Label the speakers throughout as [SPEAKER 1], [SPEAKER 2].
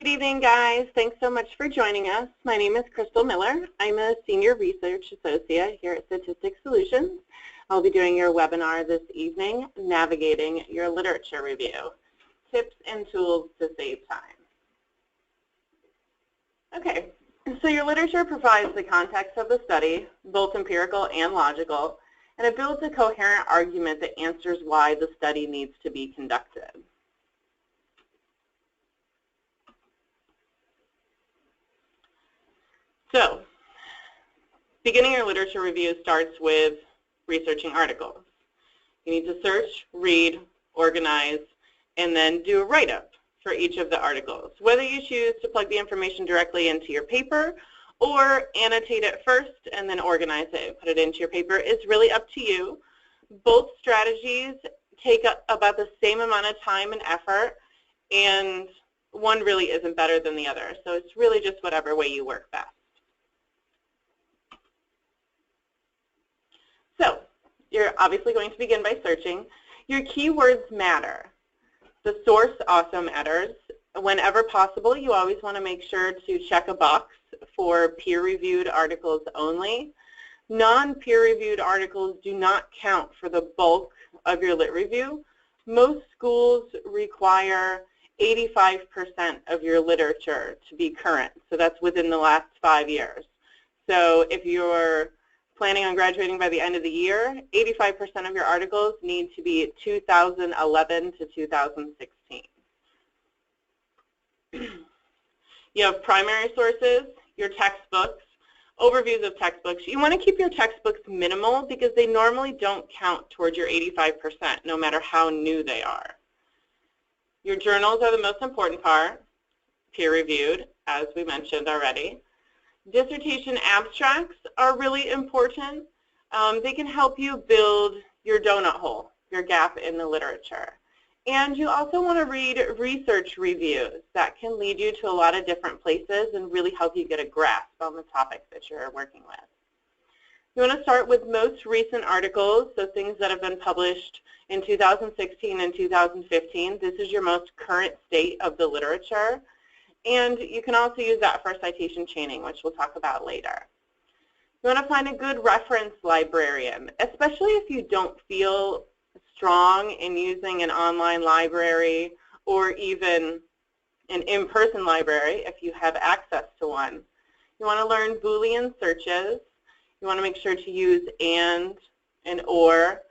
[SPEAKER 1] Good evening, guys. Thanks so much for joining us. My name is Crystal Miller. I'm a Senior Research Associate here at Statistics Solutions. I'll be doing your webinar this evening, Navigating Your Literature Review, Tips and Tools to Save Time. Okay, so your literature provides the context of the study, both empirical and logical, and it builds a coherent argument that answers why the study needs to be conducted. So, beginning your literature review starts with researching articles. You need to search, read, organize, and then do a write-up for each of the articles. Whether you choose to plug the information directly into your paper or annotate it first and then organize it and put it into your paper is really up to you. Both strategies take about the same amount of time and effort, and one really isn't better than the other. So it's really just whatever way you work best. So, you're obviously going to begin by searching. Your keywords matter. The source also matters. Whenever possible, you always want to make sure to check a box for peer-reviewed articles only. Non-peer-reviewed articles do not count for the bulk of your lit review. Most schools require 85% of your literature to be current, so that's within the last 5 years. So if you're planning on graduating by the end of the year, 85% of your articles need to be 2011 to 2016. You have primary sources, your textbooks, overviews of textbooks. You want to keep your textbooks minimal because they normally don't count towards your 85%, no matter how new they are. Your journals are the most important part, peer-reviewed, as we mentioned already. Dissertation abstracts are really important. They can help you build your donut hole, your gap in the literature. And you also want to read research reviews. That can lead you to a lot of different places and really help you get a grasp on the topic that you're working with. You want to start with most recent articles, so things that have been published in 2016 and 2015. This is your most current state of the literature. And you can also use that for citation chaining, which we'll talk about later. You want to find a good reference librarian, especially if you don't feel strong in using an online library or even an in-person library if you have access to one. You want to learn Boolean searches. You want to make sure to use and or.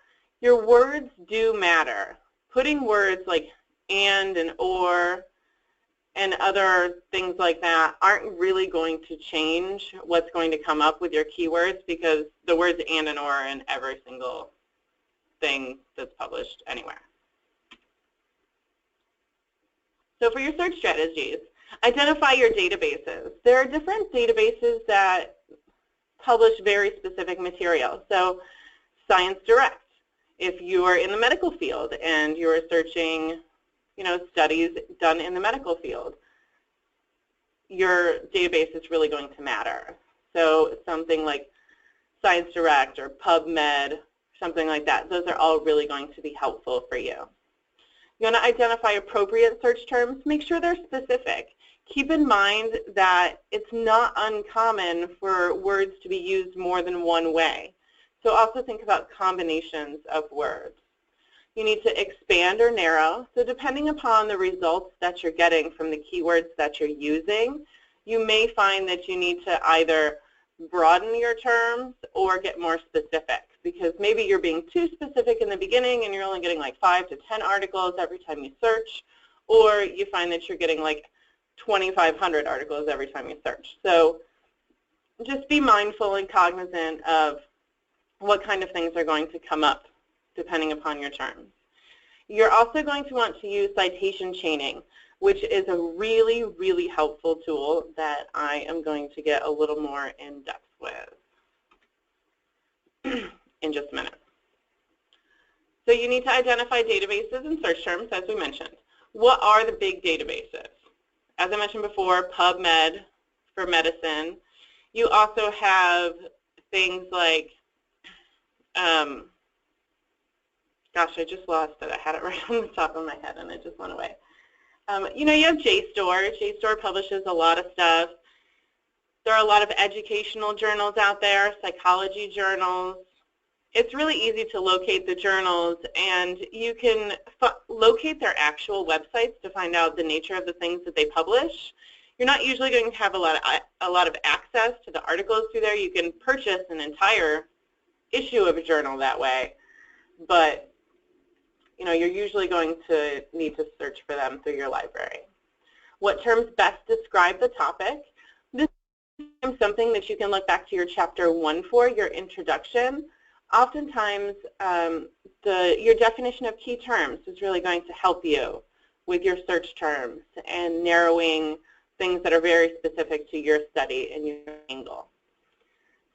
[SPEAKER 1] Your words do matter. Putting words like and or and other things like that aren't really going to change what's going to come up with your keywords because the words and or are in every single thing that's published anywhere. So for your search strategies, identify your databases. There are different databases that publish very specific material. So Science Direct, if you are in the medical field and you are searching studies done in the medical field, your database is really going to matter. So something like Science Direct or PubMed, something like that, those are all really going to be helpful for you. You want to identify appropriate search terms. Make sure they're specific. Keep in mind that it's not uncommon for words to be used more than one way. So also think about combinations of words. You need to expand or narrow. So depending upon the results that you're getting from the keywords that you're using, you may find that you need to either broaden your terms or get more specific because maybe you're being too specific in the beginning and you're only getting like 5 to 10 articles every time you search, or you find that you're getting like 2,500 articles every time you search. So just be mindful and cognizant of what kind of things are going to come up depending upon your terms. You're also going to want to use citation chaining, which is a really, really helpful tool that I am going to get a little more in depth with in just a minute. So you need to identify databases and search terms, as we mentioned. What are the big databases? As I mentioned before, PubMed for medicine. You also have things like gosh, I just lost it. I had it right on the top of my head and it just went away. You know, you have JSTOR. JSTOR publishes a lot of stuff. There are a lot of educational journals out there, psychology journals. It's really easy to locate the journals, and you can locate their actual websites to find out the nature of the things that they publish. You're not usually going to have a lot of access to the articles through there. You can purchase an entire issue of a journal that way, but you know, you're usually going to need to search for them through your library. What terms best describe the topic? This is something that you can look back to your chapter 1 for, your introduction. Oftentimes, your definition of key terms is really going to help you with your search terms and narrowing things that are very specific to your study and your angle.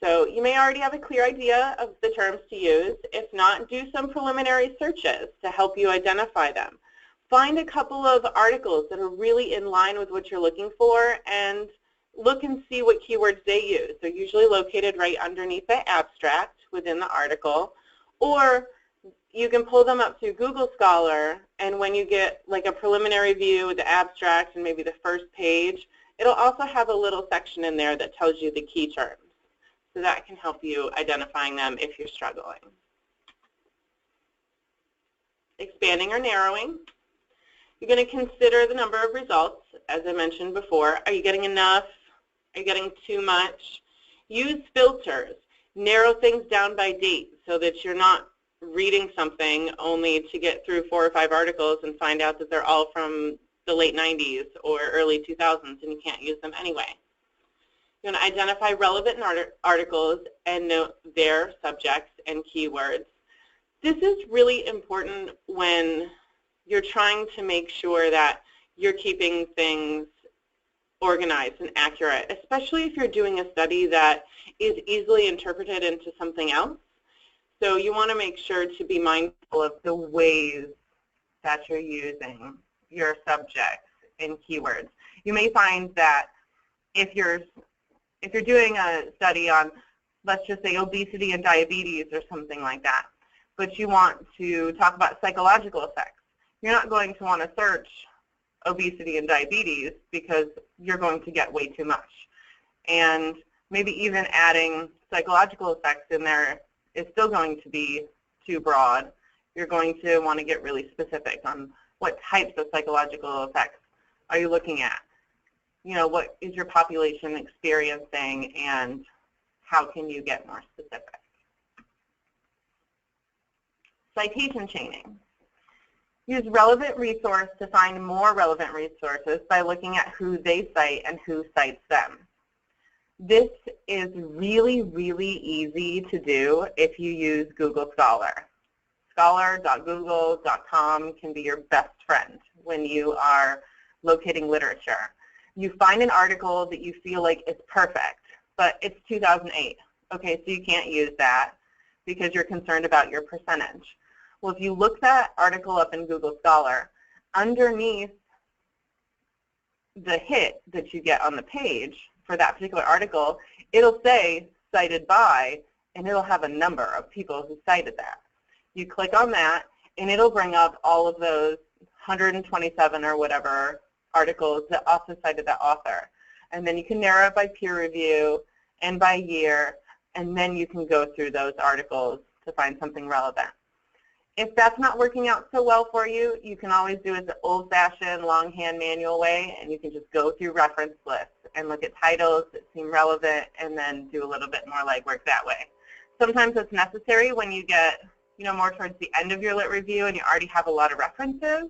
[SPEAKER 1] So you may already have a clear idea of the terms to use. If not, do some preliminary searches to help you identify them. Find a couple of articles that are really in line with what you're looking for and look and see what keywords they use. They're usually located right underneath the abstract within the article, or you can pull them up through Google Scholar, and when you get like a preliminary view of the abstract and maybe the first page, it'll also have a little section in there that tells you the key terms. So that can help you identifying them if you're struggling. Expanding or narrowing. You're going to consider the number of results, as I mentioned before. Are you getting enough? Are you getting too much? Use filters. Narrow things down by date so that you're not reading something only to get through 4 or 5 articles and find out that they're all from the late 90s or early 2000s and you can't use them anyway. You want to identify relevant articles and note their subjects and keywords. This is really important when you're trying to make sure that you're keeping things organized and accurate, especially if you're doing a study that is easily interpreted into something else. So you want to make sure to be mindful of the ways that you're using your subjects and keywords. You may find that if you're doing a study on, let's just say, obesity and diabetes or something like that, but you want to talk about psychological effects, you're not going to want to search obesity and diabetes because you're going to get way too much. And maybe even adding psychological effects in there is still going to be too broad. You're going to want to get really specific on what types of psychological effects are you looking at. You know, what is your population experiencing and how can you get more specific? Citation chaining. Use relevant resource to find more relevant resources by looking at who they cite and who cites them. This is really, really easy to do if you use Google Scholar. Scholar.google.com can be your best friend when you are locating literature. You find an article that you feel like is perfect, but it's 2008. Okay, so you can't use that because you're concerned about your percentage. Well, if you look that article up in Google Scholar, underneath the hit that you get on the page for that particular article, it'll say cited by, and it'll have a number of people who cited that. You click on that, and it'll bring up all of those 127 or whatever articles that also cited that author. And then you can narrow it by peer review and by year, and then you can go through those articles to find something relevant. If that's not working out so well for you, you can always do it the old-fashioned longhand manual way, and you can just go through reference lists and look at titles that seem relevant and then do a little bit more legwork that way. Sometimes it's necessary when you get, you know, more towards the end of your lit review and you already have a lot of references.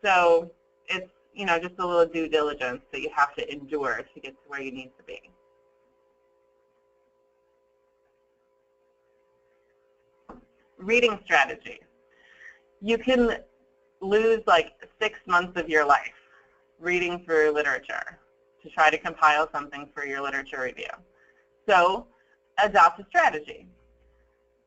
[SPEAKER 1] So it's, you know, just a little due diligence that you have to endure to get to where you need to be. Reading strategy. You can lose like 6 months of your life reading through literature to try to compile something for your literature review. So adopt a strategy.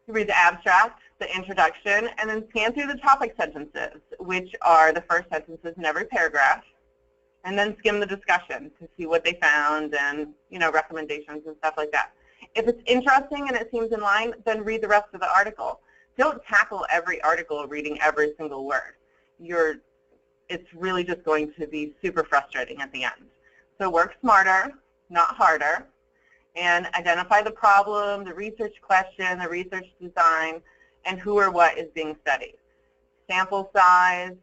[SPEAKER 1] You read the abstract, the introduction, and then scan through the topic sentences, which are the first sentences in every paragraph, and then skim the discussion to see what they found and, you know, recommendations and stuff like that. If it's interesting and it seems in line, then read the rest of the article. Don't tackle every article reading every single word. You're it's really just going to be super frustrating at the end. So work smarter, not harder, and identify the problem, the research question, the research design, and who or what is being studied. Sample size,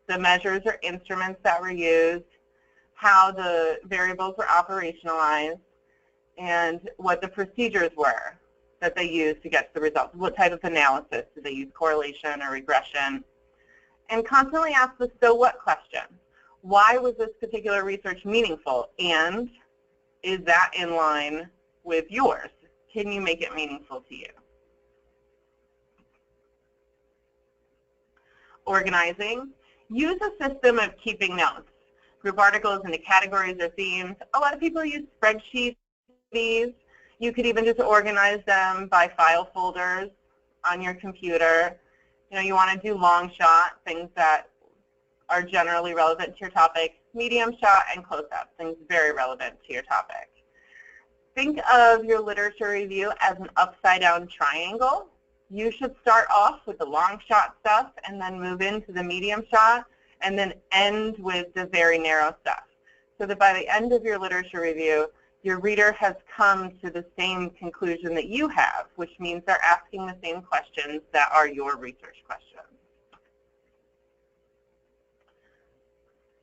[SPEAKER 1] the measures or instruments that were used, how the variables were operationalized, and what the procedures were that they used to get to the results. What type of analysis? Did they use correlation or regression? And constantly ask the so what question. Why was this particular research meaningful? And is that in line with yours? Can you make it meaningful to you? Organizing. Use a system of keeping notes. Group articles into categories or themes. A lot of people use spreadsheets. You could even just organize them by file folders on your computer. You know, you want to do long shot, things that are generally relevant to your topic, medium shot, and close-up, things very relevant to your topic. Think of your literature review as an upside-down triangle. You should start off with the long shot stuff and then move into the medium shot and then end with the very narrow stuff. So that by the end of your literature review, your reader has come to the same conclusion that you have, which means they're asking the same questions that are your research questions.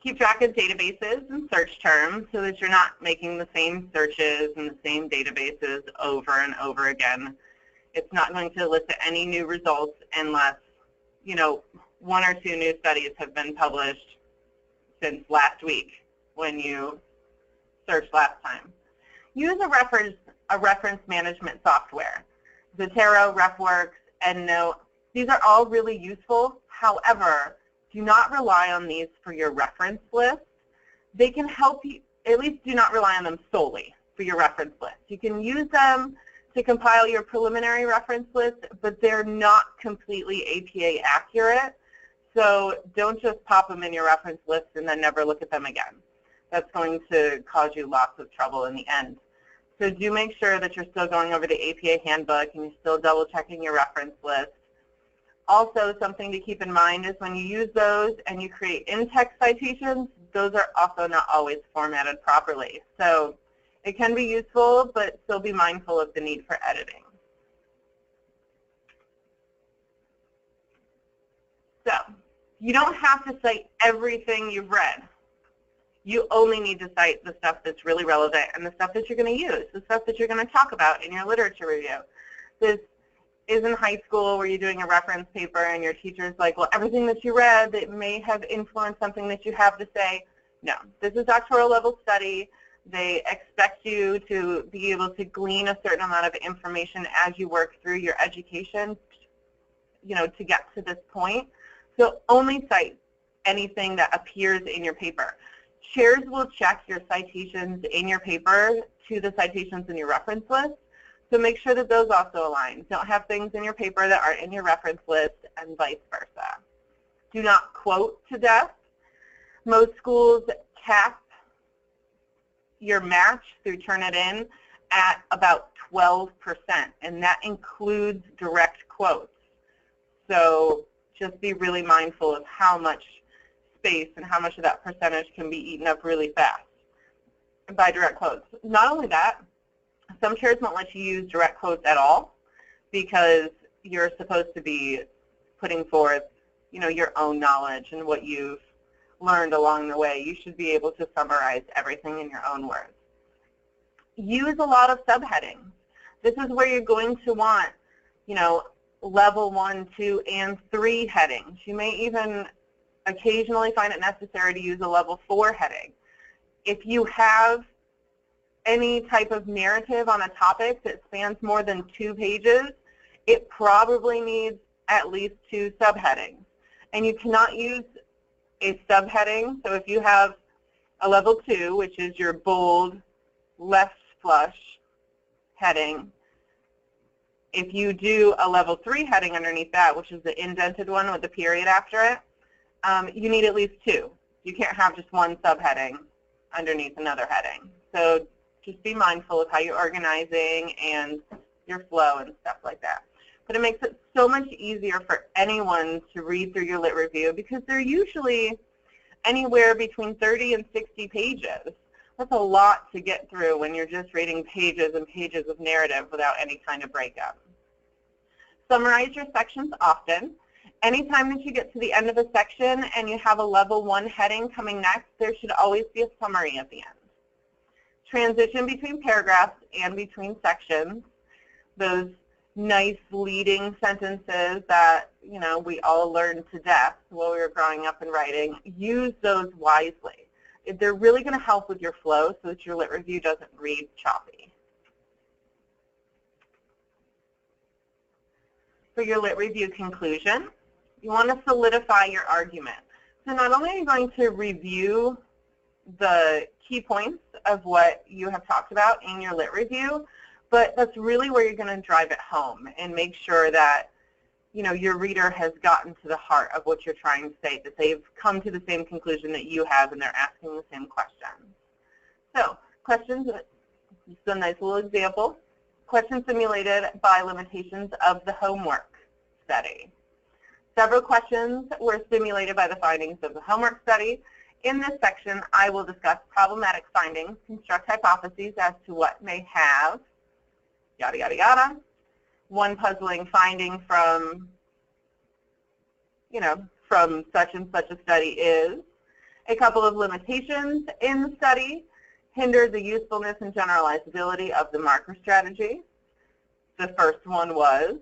[SPEAKER 1] Keep track of databases and search terms so that you're not making the same searches in the same databases over and over again. It's not going to elicit any new results unless, you know, 1 or 2 new studies have been published since last week when you searched last time. Use a reference management software. Zotero, RefWorks, EndNote. These are all really useful. However, do not rely on these for your reference list. They can help you, at least do not rely on them solely for your reference list. You can use them to compile your preliminary reference list, but they're not completely APA accurate. So don't just pop them in your reference list and then never look at them again. That's going to cause you lots of trouble in the end. So do make sure that you're still going over the APA handbook and you're still double checking your reference list. Also, something to keep in mind is when you use those and you create in-text citations, those are also not always formatted properly. So it can be useful, but still be mindful of the need for editing. So you don't have to cite everything you've read. You only need to cite the stuff that's really relevant and the stuff that you're going to use, the stuff that you're going to talk about in your literature review. This isn't high school where you're doing a reference paper and your teacher's like, well, everything that you read that may have influenced something that you have to say. No, this is doctoral level study. They expect you to be able to glean a certain amount of information as you work through your education, you know, to get to this point. So only cite anything that appears in your paper. Chairs will check your citations in your paper to the citations in your reference list. So make sure that those also align. Don't have things in your paper that aren't in your reference list and vice versa. Do not quote to death. Most schools cap your match through Turnitin at about 12%, and that includes direct quotes. So just be really mindful of how much space and how much of that percentage can be eaten up really fast by direct quotes. Not only that, some chairs won't let you use direct quotes at all because you're supposed to be putting forth, you know, your own knowledge and what you've learned along the way. You should be able to summarize everything in your own words. Use a lot of subheadings. This is where you're going to want, you know, level 1, 2, and 3 headings. You may even occasionally find it necessary to use a level 4 heading. If you have any type of narrative on a topic that spans more than 2 pages, it probably needs at least 2 subheadings. And you cannot use a subheading. So if you have a level 2, which is your bold left flush heading, if you do a level 3 heading underneath that, which is the indented one with the period after it, you need at least 2. You can't have just one subheading underneath another heading. So just be mindful of how you're organizing and your flow and stuff like that. But it makes it so much easier for anyone to read through your lit review because they're usually anywhere between 30 and 60 pages. That's a lot to get through when you're just reading pages and pages of narrative without any kind of breakup. Summarize your sections often. Anytime that you get to the end of a section and you have a level 1 heading coming next, there should always be a summary at the end. Transition between paragraphs and between sections. Those nice leading sentences that, you know, we all learned to death while we were growing up and writing. Use those wisely. They're really going to help with your flow so that your lit review doesn't read choppy. For your lit review conclusion, you want to solidify your argument. So not only are you going to review the key points of what you have talked about in your lit review, but that's really where you're going to drive it home and make sure that, you know, your reader has gotten to the heart of what you're trying to say, that they've come to the same conclusion that you have and they're asking the same questions. So questions, this is a nice little example. Questions simulated by limitations of the homework study. Several questions were simulated by the findings of the homework study. In this section, I will discuss problematic findings, construct hypotheses as to what may have, yada, yada, yada. One puzzling finding from, you know, from such and such a study is a couple of limitations in the study hindered the usefulness and generalizability of the marker strategy. The first one was,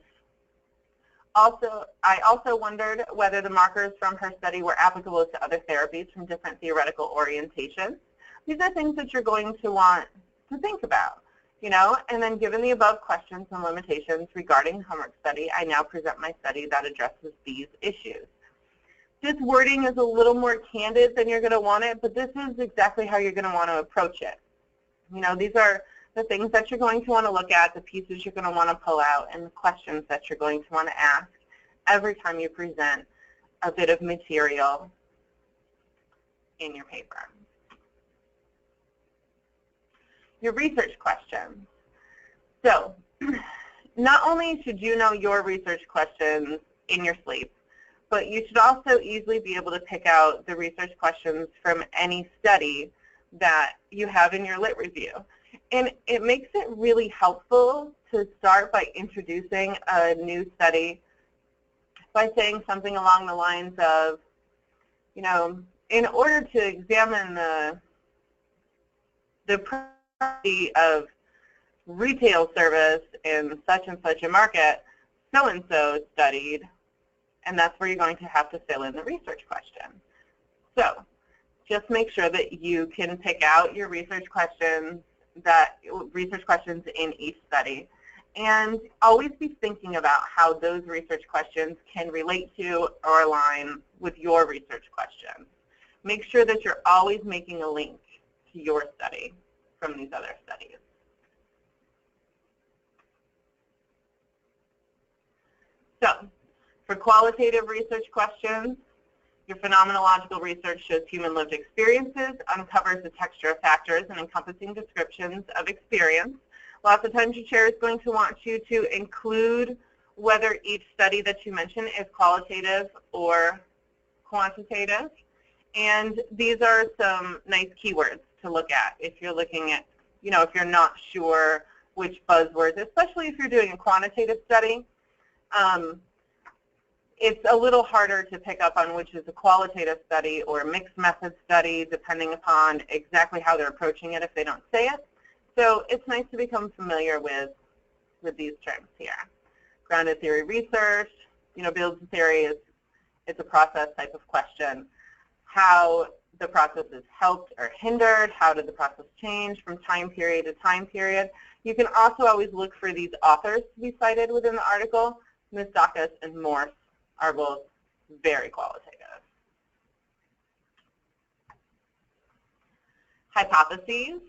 [SPEAKER 1] I also wondered whether the markers from her study were applicable to other therapies from different theoretical orientations. These are things that you're going to want to think about, you know, and then given the above questions and limitations regarding homework study, I now present my study that addresses these issues. This wording is a little more candid than you're going to want it, but this is exactly how you're going to want to approach it. You know, these are the things that you're going to want to look at, the pieces you're going to want to pull out, and the questions that you're going to want to ask every time you present a bit of material in your paper. Your research questions. So not only should you know your research questions in your sleep, but you should also easily be able to pick out the research questions from any study that you have in your lit review. And it makes it really helpful to start by introducing a new study by saying something along the lines of, you know, in order to examine the property of retail service in such and such a market, so-and-so studied, and that's where you're going to have to fill in the research question. So just make sure that you can pick out your research questions in each study, and always be thinking about how those research questions can relate to or align with your research questions. Make sure that you're always making a link to your study from these other studies. So for qualitative research questions, your phenomenological research shows human lived experiences, uncovers the texture of factors and encompassing descriptions of experience. Lots of times your chair is going to want you to include whether each study that you mention is qualitative or quantitative. And these are some nice keywords to look at if you're looking at, you know, if you're not sure which buzzwords, especially if you're doing a quantitative study. It's a little harder to pick up on which is a qualitative study or a mixed method study, depending upon exactly how they're approaching it if they don't say it. So it's nice to become familiar with these terms here. Grounded theory research, you know, builds a theory it's a process type of question. How the process is helped or hindered, how did the process change from time period to time period. You can also always look for these authors to be cited within the article. Mistakis and Morse are both very qualitative. Hypotheses.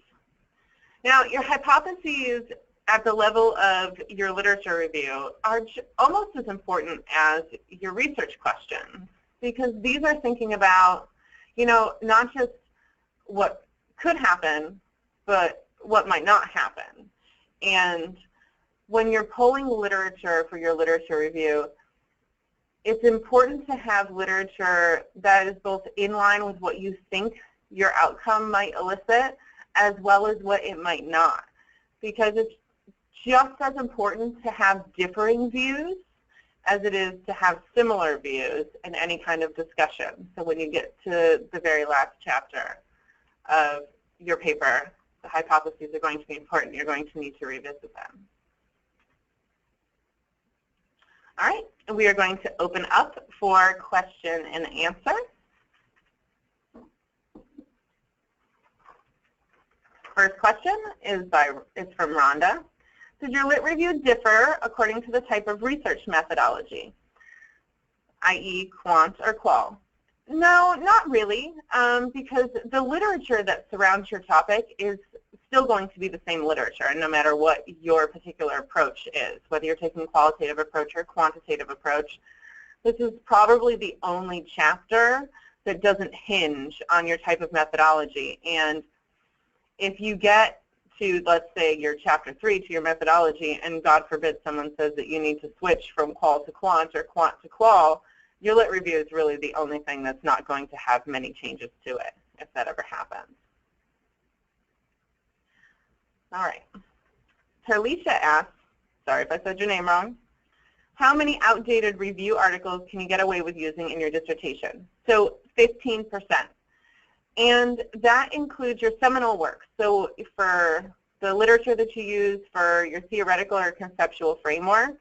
[SPEAKER 1] Now, your hypotheses at the level of your literature review are almost as important as your research questions, because these are thinking about, you know, not just what could happen, but what might not happen. And when you're pulling literature for your literature review, it's important to have literature that is both in line with what you think your outcome might elicit as well as what it might not. Because it's just as important to have differing views as it is to have similar views in any kind of discussion. So when you get to the very last chapter of your paper, the hypotheses are going to be important. You're going to need to revisit them. All right, and we are going to open up for question and answer. First question is from Rhonda. Does your lit review differ according to the type of research methodology, i.e. quant or qual? No, not really, because the literature that surrounds your topic is still going to be the same literature, no matter what your particular approach is, whether you're taking a qualitative approach or a quantitative approach. This is probably the only chapter that doesn't hinge on your type of methodology. And if you get to, let's say, your chapter 3 to your methodology, and God forbid someone says that you need to switch from qual to quant or quant to qual, your lit review is really the only thing that's not going to have many changes to it, if that ever happens. All right. Tarlisha asks, sorry if I said your name wrong, how many outdated review articles can you get away with using in your dissertation? So 15%. And that includes your seminal work. So for the literature that you use for your theoretical or conceptual framework,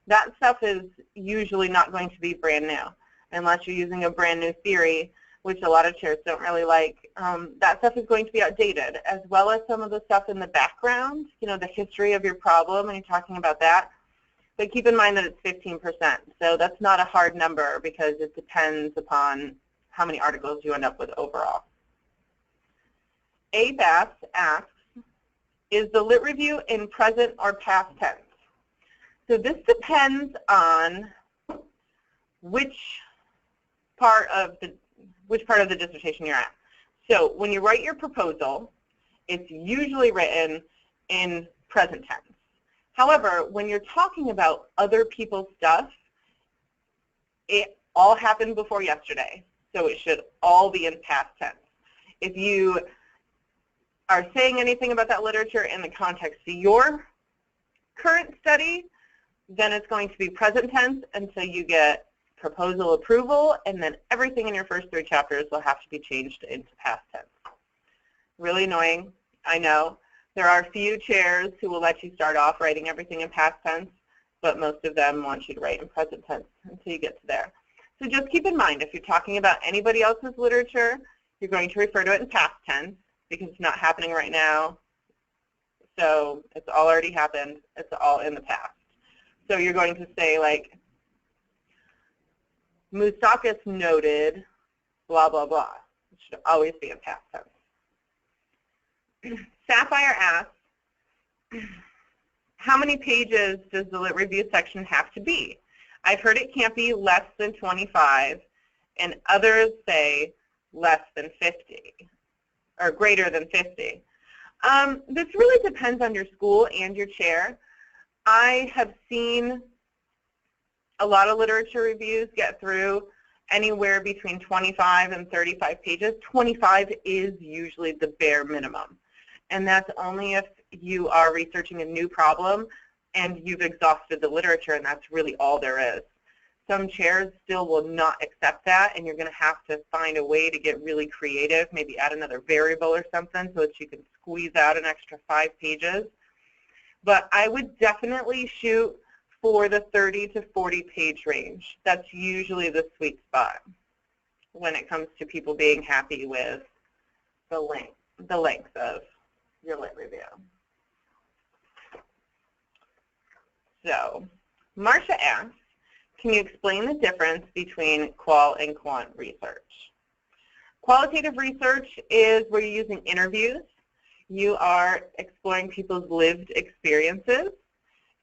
[SPEAKER 1] that stuff is usually not going to be brand new, unless you're using a brand new theory, which a lot of chairs don't really like. That stuff is going to be outdated, as well as some of the stuff in the background, you know, the history of your problem, and you're talking about that. But keep in mind that it's 15%. So that's not a hard number because it depends upon how many articles you end up with overall. A. Bass asks, is the lit review in present or past tense? So this depends on which part of the dissertation you're at. So when you write your proposal, it's usually written in present tense. However, when you're talking about other people's stuff, it all happened before yesterday, so it should all be in past tense. If you are saying anything about that literature in the context of your current study, then it's going to be present tense until you get proposal approval, and then everything in your first 3 chapters will have to be changed into past tense. Really annoying, I know. There are a few chairs who will let you start off writing everything in past tense, but most of them want you to write in present tense until you get to there. So just keep in mind, if you're talking about anybody else's literature, you're going to refer to it in past tense because it's not happening right now. So it's all already happened. It's all in the past. So you're going to say, like, Moustakis noted, blah, blah, blah. It should always be in past tense. Sapphire asks, how many pages does the lit review section have to be? I've heard it can't be less than 25, and others say less than 50, or greater than 50. This really depends on your school and your chair. I have seen a lot of literature reviews get through anywhere between 25 and 35 pages. 25 is usually the bare minimum. And that's only if you are researching a new problem and you've exhausted the literature and that's really all there is. Some chairs still will not accept that, and you're going to have to find a way to get really creative, maybe add another variable or something so that you can squeeze out an extra 5 pages. But I would definitely shoot for the 30 to 40 page range. That's usually the sweet spot when it comes to people being happy with the length of your lit review. So Marcia asks, can you explain the difference between qual and quant research? Qualitative research is where you're using interviews. You are exploring people's lived experiences.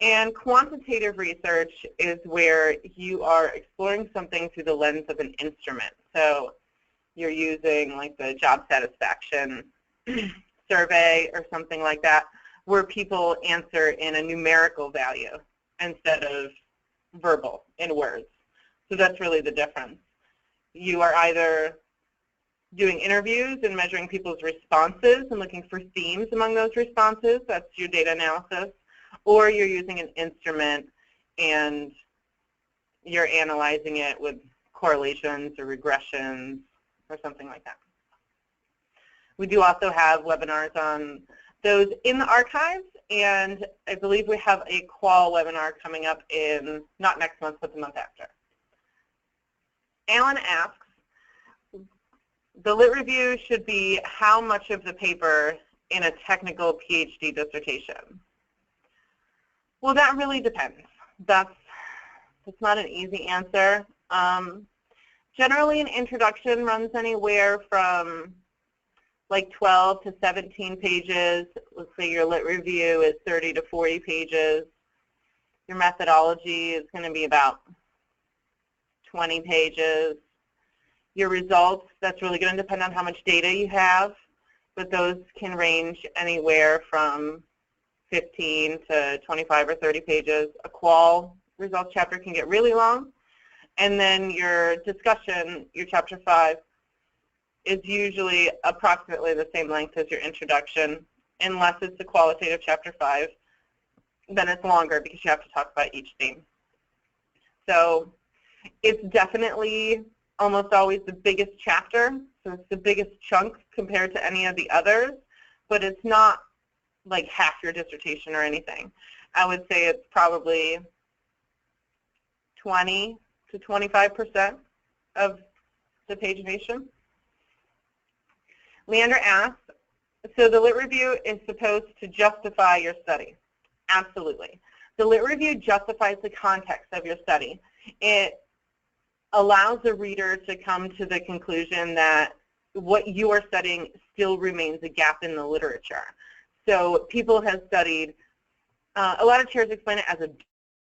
[SPEAKER 1] And quantitative research is where you are exploring something through the lens of an instrument. So you're using like the job satisfaction survey or something like that, where people answer in a numerical value instead of verbal in words. So that's really the difference. You are either doing interviews and measuring people's responses and looking for themes among those responses, that's your data analysis, or you're using an instrument and you're analyzing it with correlations or regressions or something like that. We do also have webinars on those in the archives, and I believe we have a qual webinar coming up in, not next month, but the month after. Alan asks, the lit review should be how much of the paper in a technical PhD dissertation? Well, that really depends. That's not an easy answer. Generally, an introduction runs anywhere from like 12 to 17 pages. Let's say your lit review is 30 to 40 pages. Your methodology is going to be about 20 pages. Your results, that's really going to depend on how much data you have, but those can range anywhere from 15 to 25 or 30 pages. A qual results chapter can get really long. And then your discussion, your chapter 5, is usually approximately the same length as your introduction, unless it's the qualitative chapter 5. Then it's longer because you have to talk about each theme. So it's definitely almost always the biggest chapter, so it's the biggest chunk compared to any of the others, but it's not like half your dissertation or anything. I would say it's probably 20 to 25% of the pagination. Leander asks, so the lit review is supposed to justify your study? Absolutely. The lit review justifies the context of your study. It allows the reader to come to the conclusion that what you are studying still remains a gap in the literature. So people have studied, a lot of chairs explain it as a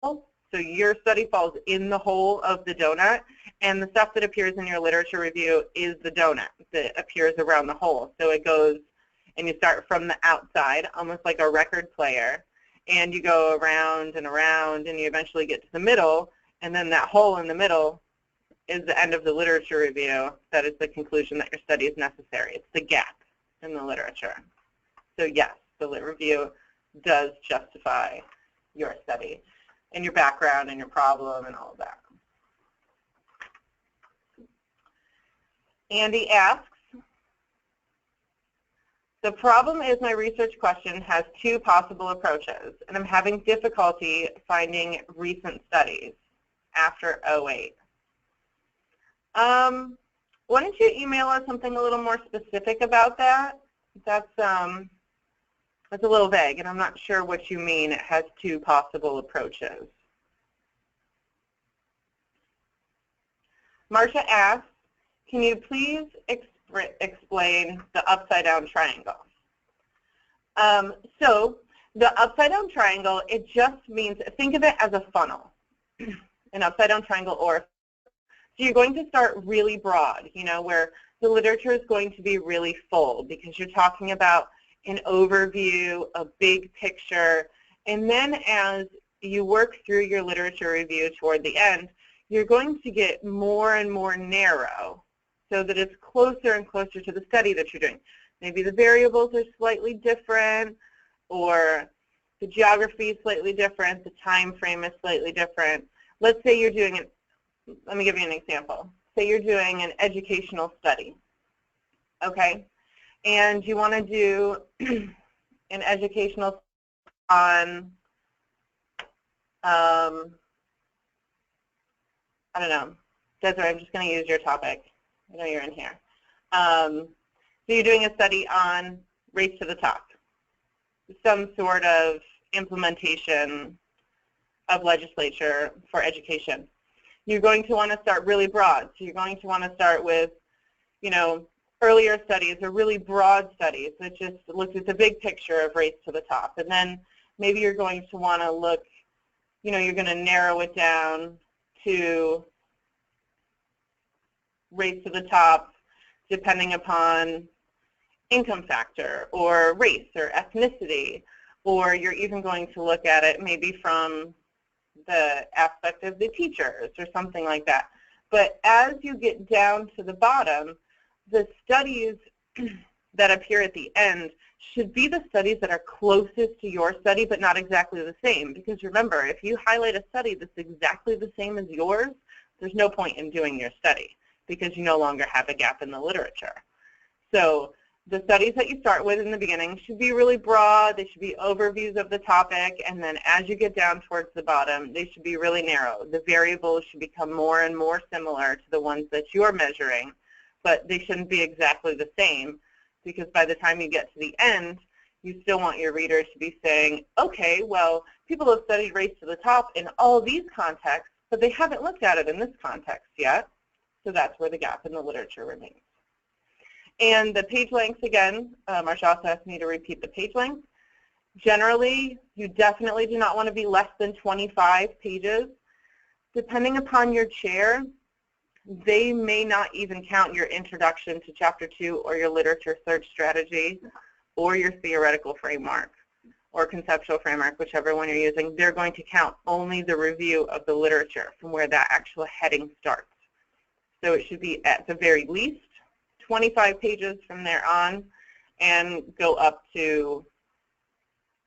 [SPEAKER 1] donut. So your study falls in the hole of the donut, and the stuff that appears in your literature review is the donut that appears around the hole. So it goes, and you start from the outside, almost like a record player, and you go around, and you eventually get to the middle, and then that hole in the middle is the end of the literature review. That is the conclusion that your study is necessary. It's the gap in the literature. So yes, the lit review does justify your study and your background and your problem and all of that. Andy asks, the problem is my research question has 2 possible approaches, and I'm having difficulty finding recent studies after 08. Why don't you email us something a little more specific about that? That's a little vague, and I'm not sure what you mean it has 2 possible approaches. Marcia asks, can you please explain the upside-down triangle? So the upside-down triangle, it just means, think of it as a funnel, an upside-down triangle, or so you're going to start really broad, you know, where the literature is going to be really full because you're talking about an overview, a big picture, and then as you work through your literature review toward the end, you're going to get more and more narrow so that it's closer and closer to the study that you're doing. Maybe the variables are slightly different, or the geography is slightly different, the time frame is slightly different. Let's say you're doing let me give you an example. Say you're doing an educational study, okay? And you want to do an educational on, I don't know, Desiree, I'm just going to use your topic. I know you're in here. So you're doing a study on race to the top, some sort of implementation of legislature for education. You're going to want to start really broad. So you're going to want to start with, you know, earlier studies or really broad studies that just looks at the big picture of race to the top. And then maybe you're going to want to look, you know, you're going to narrow it down to race to the top depending upon income factor or race or ethnicity, or you're even going to look at it maybe from the aspect of the teachers or something like that. But as you get down to the bottom, the studies that appear at the end should be the studies that are closest to your study, but not exactly the same. Because remember, if you highlight a study that's exactly the same as yours, there's no point in doing your study because you no longer have a gap in the literature. So the studies that you start with in the beginning should be really broad. They should be overviews of the topic. And then as you get down towards the bottom, they should be really narrow. The variables should become more and more similar to the ones that you're measuring, but they shouldn't be exactly the same, because by the time you get to the end, you still want your readers to be saying, okay, well, people have studied race to the top in all these contexts, but they haven't looked at it in this context yet. So that's where the gap in the literature remains. And the page lengths, again, Marsha also asked me to repeat the page length. Generally, you definitely do not want to be less than 25 pages. Depending upon your chair, they may not even count your introduction to chapter 2 or your literature search strategy or your theoretical framework or conceptual framework, whichever one you're using. They're going to count only the review of the literature from where that actual heading starts. So it should be at the very least 25 pages from there on and go up to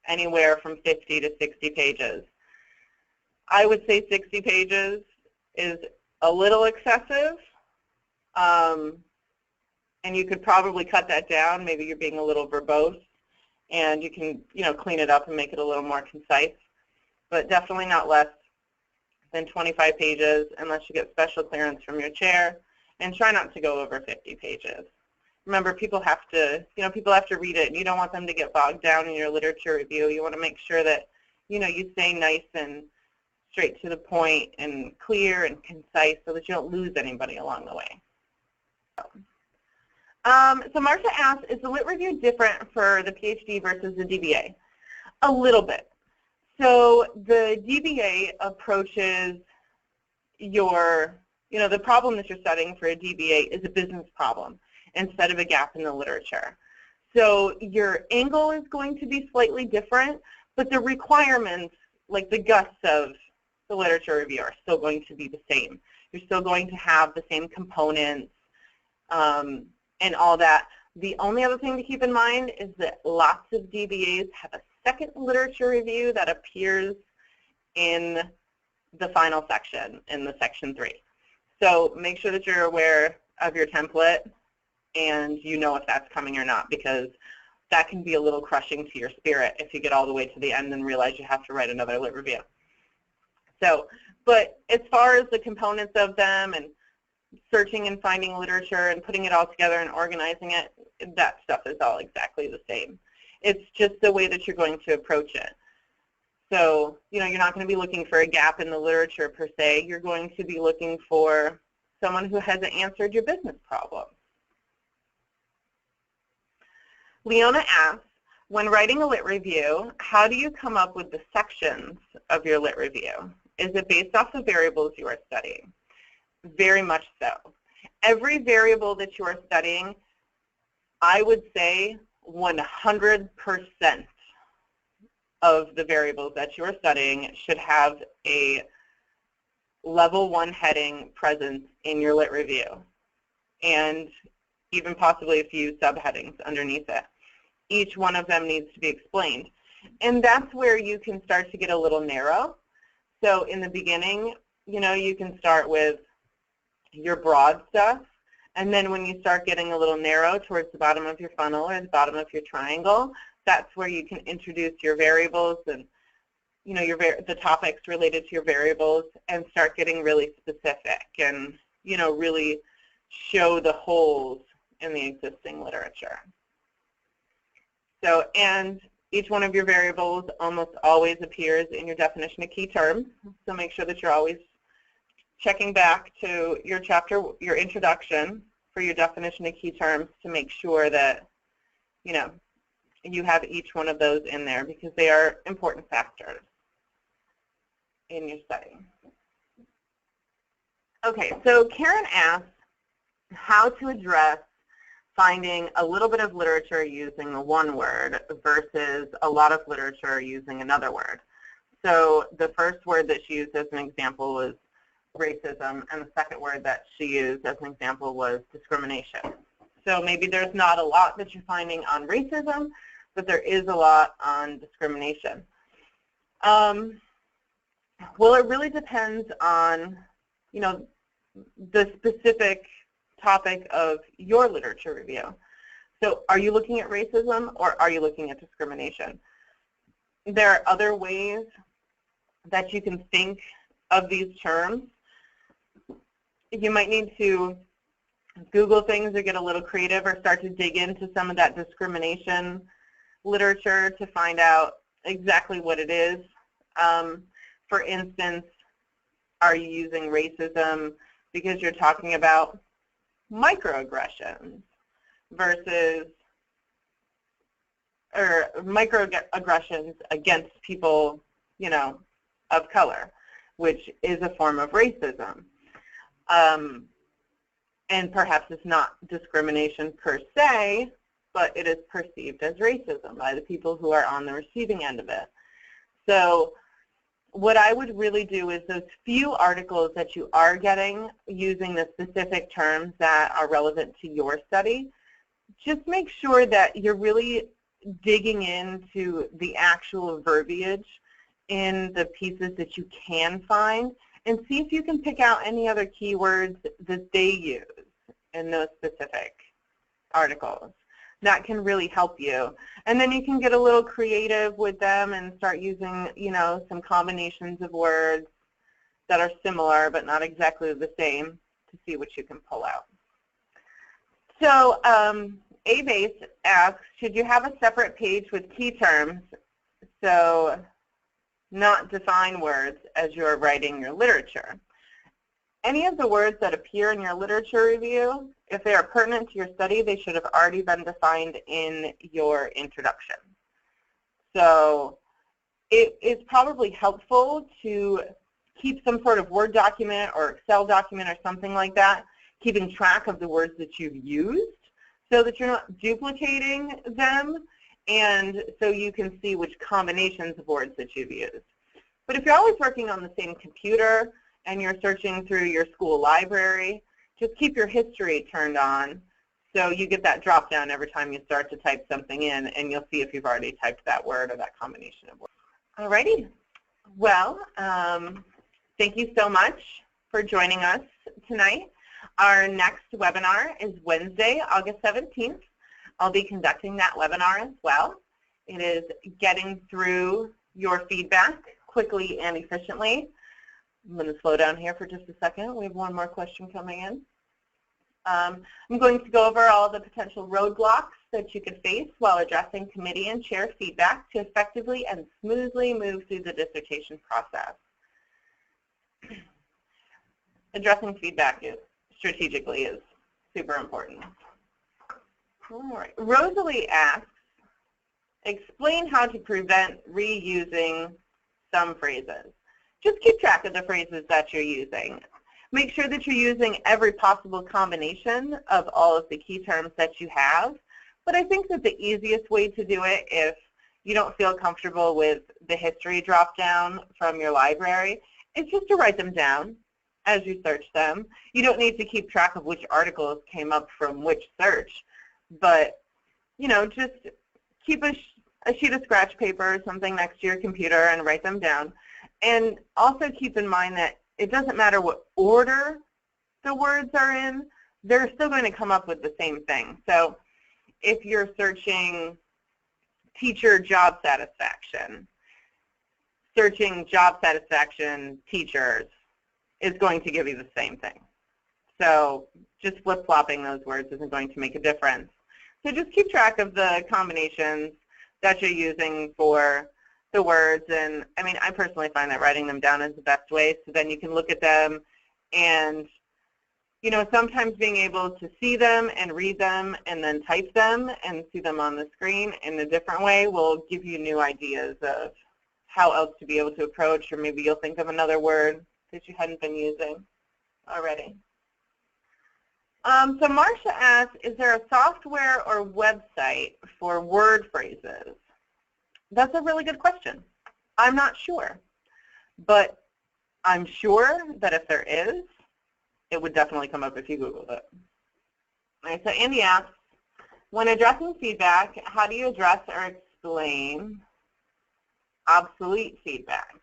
[SPEAKER 1] anywhere from 50 to 60 pages. I would say 60 pages is a little excessive, and you could probably cut that down. Maybe you're being a little verbose, and you can, clean it up and make it a little more concise, but definitely not less than 25 pages unless you get special clearance from your chair, and try not to go over 50 pages. Remember, people have to read it, and you don't want them to get bogged down in your literature review. You want to make sure that, you stay nice and straight to the point and clear and concise so that you don't lose anybody along the way. So Marcia asked, is the lit review different for the PhD versus the DBA? A little bit. So the DBA approaches your, the problem that you're studying for a DBA is a business problem instead of a gap in the literature. So your angle is going to be slightly different, but the requirements, like the guts of the literature review, are still going to be the same. You're still going to have the same components and all that. The only other thing to keep in mind is that lots of DBAs have a second literature review that appears in the final section, in the section 3. So make sure that you're aware of your template and you know if that's coming or not, because that can be a little crushing to your spirit if you get all the way to the end and realize you have to write another lit review. So, but as far as the components of them and searching and finding literature and putting it all together and organizing it, that stuff is all exactly the same. It's just the way that you're going to approach it. So, you're not going to be looking for a gap in the literature per se. You're going to be looking for someone who hasn't answered your business problem. Leona asks, when writing a lit review, how do you come up with the sections of your lit review? Is it based off the variables you are studying? Very much so. Every variable that you are studying, I would say 100% of the variables that you are studying should have a level 1 heading present in your lit review, and even possibly a few subheadings underneath it. Each one of them needs to be explained. And that's where you can start to get a little narrow. So in the beginning, you can start with your broad stuff, and then when you start getting a little narrow towards the bottom of your funnel or the bottom of your triangle, that's where you can introduce your variables and the topics related to your variables, and start getting really specific and really show the holes in the existing literature. So, and each one of your variables almost always appears in your definition of key terms, so make sure that you're always checking back to your chapter, your introduction for your definition of key terms to make sure that, you have each one of those in there, because they are important factors in your study. Okay, so Karen asks how to address finding a little bit of literature using one word versus a lot of literature using another word. So the first word that she used as an example was racism, and the second word that she used as an example was discrimination. So maybe there's not a lot that you're finding on racism, but there is a lot on discrimination. Well, it really depends on, you know, the specific topic of your literature review. So are you looking at racism or are you looking at discrimination? There are other ways that you can think of these terms. You might need to Google things or get a little creative or start to dig into some of that discrimination literature to find out exactly what it is. For instance, are you using racism because you're talking about microaggressions versus, or microaggressions against people, you know, of color, which is a form of racism. And perhaps it's not discrimination per se, but it is perceived as racism by the people who are on the receiving end of it. So what I would really do is those few articles that you are getting using the specific terms that are relevant to your study, just make sure that you're really digging into the actual verbiage in the pieces that you can find and see if you can pick out any other keywords that they use in those specific articles. That can really help you. And then you can get a little creative with them and start using, you know, some combinations of words that are similar but not exactly the same to see what you can pull out. So A-Base asks, should you have a separate page with key terms, so not define words as you're writing your literature? Any of the words that appear in your literature review, if they are pertinent to your study, they should have already been defined in your introduction. So it is probably helpful to keep some sort of Word document or Excel document or something like that, keeping track of the words that you've used so that you're not duplicating them and so you can see which combinations of words that you've used. But if you're always working on the same computer and you're searching through your school library, just keep your history turned on so you get that drop down every time you start to type something in, and you'll see if you've already typed that word or that combination of words. Alrighty. Well, thank you so much for joining us tonight. Our next webinar is Wednesday, August 17th. I'll be conducting that webinar as well. It is getting through your feedback quickly and efficiently. I'm going to slow down here for just a second. We have one more question coming in. I'm going to go over all the potential roadblocks that you could face while addressing committee and chair feedback to effectively and smoothly move through the dissertation process. Addressing feedback strategically is super important. All right. Rosalie asks, explain how to prevent reusing some phrases. Just keep track of the phrases that you're using. Make sure that you're using every possible combination of all of the key terms that you have. But I think that the easiest way to do it, if you don't feel comfortable with the history drop-down from your library, is just to write them down as you search them. You don't need to keep track of which articles came up from which search, but you know, just keep a sheet of scratch paper or something next to your computer and write them down. And also keep in mind that it doesn't matter what order the words are in, they're still going to come up with the same thing. So if you're searching teacher job satisfaction, searching job satisfaction teachers is going to give you the same thing. So just flip-flopping those words isn't going to make a difference. So just keep track of the combinations that you're using for the words, and I mean, I personally find that writing them down is the best way, so then you can look at them and, you know, sometimes being able to see them and read them and then type them and see them on the screen in a different way will give you new ideas of how else to be able to approach, or maybe you'll think of another word that you hadn't been using already. So Marcia asks, is there a software or website for word phrases? That's a really good question. I'm not sure. but I'm sure that if there is, it would definitely come up if you Googled it. All right, so Andy asks, when addressing feedback, how do you address or explain obsolete feedback?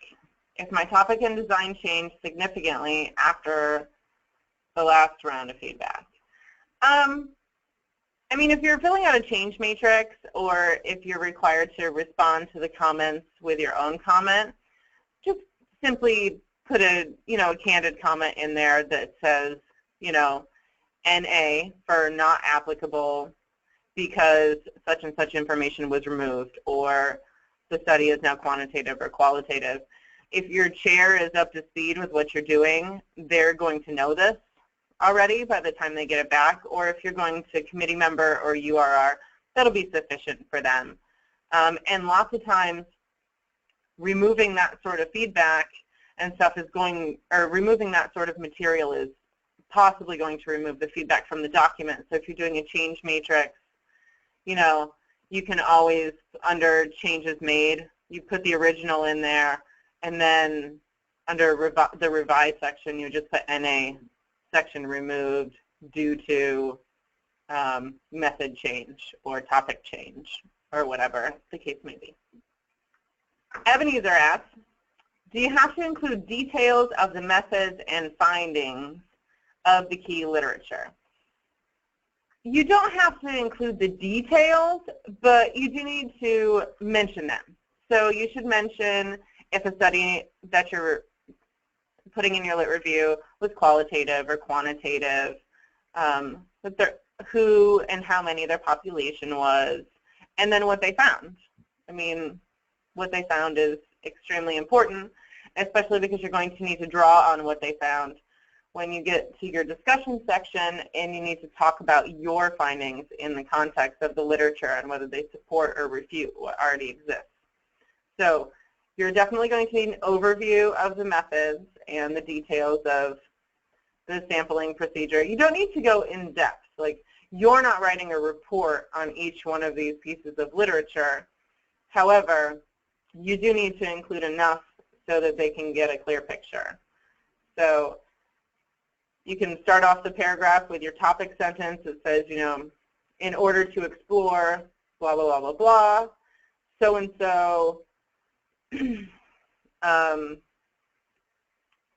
[SPEAKER 1] If my topic and design changed significantly after the last round of feedback. I mean, if you're filling out a change matrix or if you're required to respond to the comments with your own comment, just simply put a, a candid comment in there that says, NA for not applicable because such and such information was removed, or the study is now quantitative or qualitative. If your chair is up to speed with what you're doing, they're going to know this already by the time they get it back, or if you're going to committee member or URR, that'll be sufficient for them. And lots of times, removing that sort of feedback and stuff is going, or removing that sort of material is possibly going to remove the feedback from the document. So if you're doing a change matrix, you can always, under changes made, you put the original in there, and then under the revise section, you just put NA section removed due to method change or topic change or whatever the case may be. Ebenezer asks, do you have to include details of the methods and findings of the key literature? You don't have to include the details, but you do need to mention them. So you should mention if a study that you're putting in your lit review was qualitative or quantitative, who and how many their population was, and then what they found. I mean, what they found is extremely important, especially because you're going to need to draw on what they found when you get to your discussion section and you need to talk about your findings in the context of the literature and whether they support or refute what already exists. So you're definitely going to need an overview of the methods and the details of the sampling procedure. You don't need to go in depth. Like, you're not writing a report on each one of these pieces of literature. However, you do need to include enough so that they can get a clear picture. So you can start off the paragraph with your topic sentence that says, in order to explore blah, blah, blah, blah, blah, so-and-so in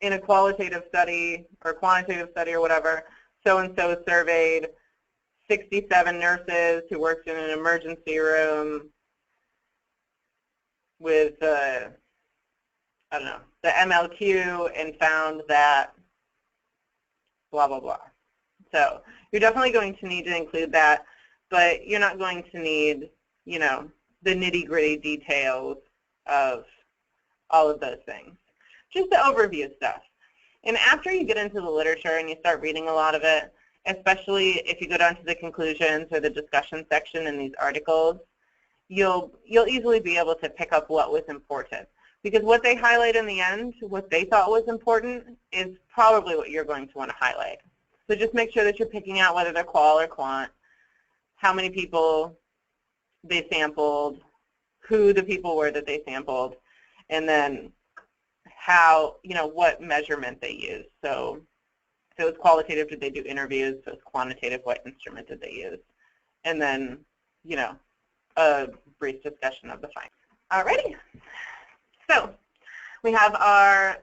[SPEAKER 1] a qualitative study or quantitative study or whatever, so-and-so surveyed 67 nurses who worked in an emergency room with, the MLQ and found that blah, blah, blah. So you're definitely going to need to include that, but you're not going to need, the nitty-gritty details of all of those things. Just the overview stuff. And after you get into the literature and you start reading a lot of it, especially if you go down to the conclusions or the discussion section in these articles, you'll easily be able to pick up what was important. Because what they highlight in the end, what they thought was important, is probably what you're going to want to highlight. So just make sure that you're picking out whether they're qual or quant, how many people they sampled, who the people were that they sampled, and then how, what measurement they used. So if it was qualitative, did they do interviews? If it was quantitative, what instrument did they use? And then, a brief discussion of the findings. Alrighty. So we have our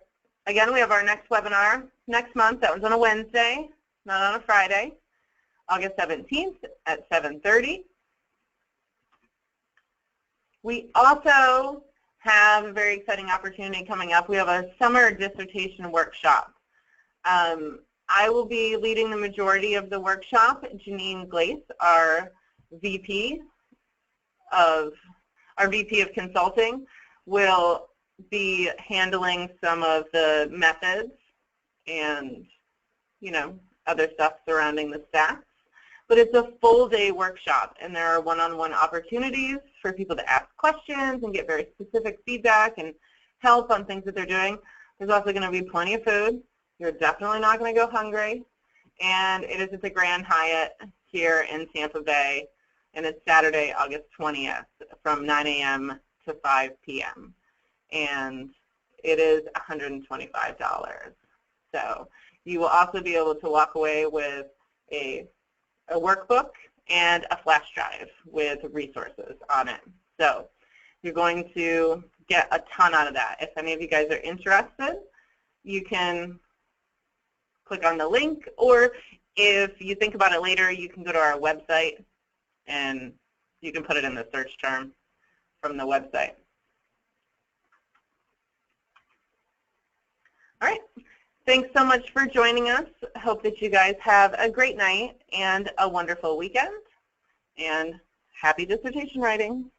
[SPEAKER 1] next webinar next month. That was on a Wednesday, not on a Friday, August 17th at 7:30. We also have a very exciting opportunity coming up. We have a summer dissertation workshop. I will be leading the majority of the workshop. Janine Glace, our VP of Consulting, will be handling some of the methods and, other stuff surrounding the stats. But it's a full-day workshop, and there are one-on-one opportunities for people to ask questions and get very specific feedback and help on things that they're doing. There's also going to be plenty of food. You're definitely not going to go hungry. And it is at the Grand Hyatt here in Tampa Bay, and it's Saturday, August 20th from 9 a.m. to 5 p.m. And it is $125. So you will also be able to walk away with a workbook and a flash drive with resources on it. So you're going to get a ton out of that. If any of you guys are interested, you can click on the link, or if you think about it later, you can go to our website and you can put it in the search term from the website. All right. Thanks so much for joining us. I hope that you guys have a great night and a wonderful weekend. And happy dissertation writing.